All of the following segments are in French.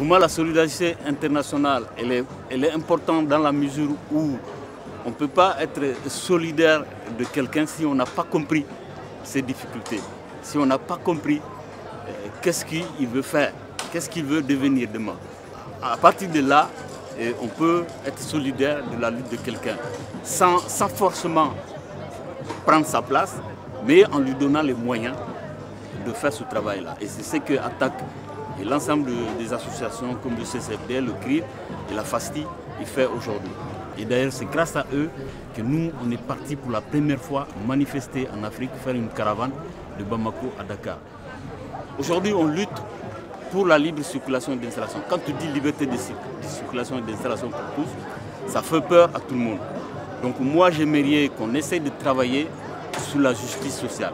Pour moi, la solidarité internationale, elle est importante dans la mesure où on ne peut pas être solidaire de quelqu'un si on n'a pas compris ses difficultés, si on n'a pas compris qu'est-ce qu'il veut faire, qu'est-ce qu'il veut devenir demain. À partir de là, on peut être solidaire de la lutte de quelqu'un, sans forcément prendre sa place, mais en lui donnant les moyens de faire ce travail-là. Et c'est ce que ATTAC et l'ensemble des associations comme le CCFD, le CRIR et la FASTI il fait aujourd'hui. Et d'ailleurs, c'est grâce à eux que nous, on est partis pour la première fois manifester en Afrique, faire une caravane de Bamako à Dakar. Aujourd'hui, on lutte pour la libre circulation et d'installation. Quand tu dis liberté de circulation et d'installation pour tous, ça fait peur à tout le monde. Donc moi, j'aimerais qu'on essaye de travailler sur la justice sociale.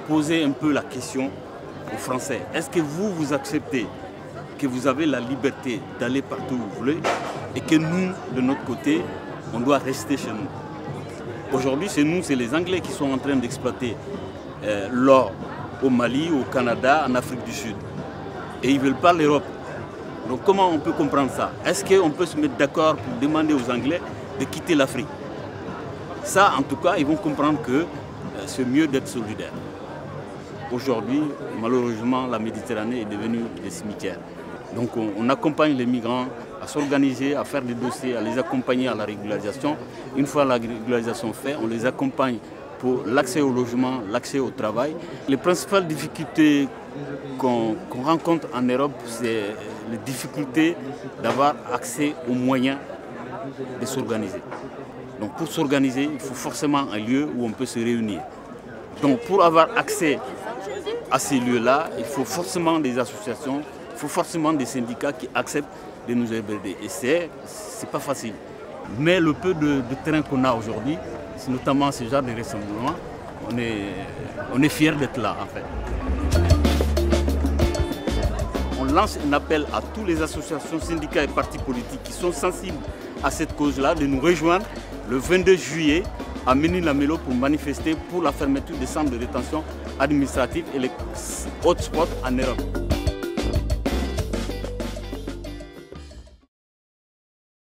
Poser un peu la question aux Français. Est-ce que vous acceptez que vous avez la liberté d'aller partout où vous voulez et que nous, de notre côté, on doit rester chez nous? Aujourd'hui, chez nous, c'est les Anglais qui sont en train d'exploiter l'or au Mali, au Canada, en Afrique du Sud. Et ils ne veulent pas l'Europe. Donc comment on peut comprendre ça? Est-ce qu'on peut se mettre d'accord pour demander aux Anglais de quitter l'Afrique? Ça, en tout cas, ils vont comprendre que c'est mieux d'être solidaire. Aujourd'hui, malheureusement, la Méditerranée est devenue des cimetières. Donc on accompagne les migrants à s'organiser, à faire des dossiers, à les accompagner à la régularisation. Une fois la régularisation faite, on les accompagne pour l'accès au logement, l'accès au travail. Les principales difficultés qu'on rencontre en Europe, c'est les difficultés d'avoir accès aux moyens de s'organiser. Donc pour s'organiser, il faut forcément un lieu où on peut se réunir. Donc pour avoir accès à ces lieux-là, il faut forcément des associations, il faut forcément des syndicats qui acceptent de nous héberger. Et c'est pas facile. Mais le peu de terrain qu'on a aujourd'hui, c'est notamment ce genre de rassemblement, on est fiers d'être là en fait. On lance un appel à toutes les associations, syndicats et partis politiques qui sont sensibles à cette cause-là de nous rejoindre le 22 juillet à Ménil-la-Mélo pour manifester pour la fermeture des centres de rétention administrative et les hotspots en Europe.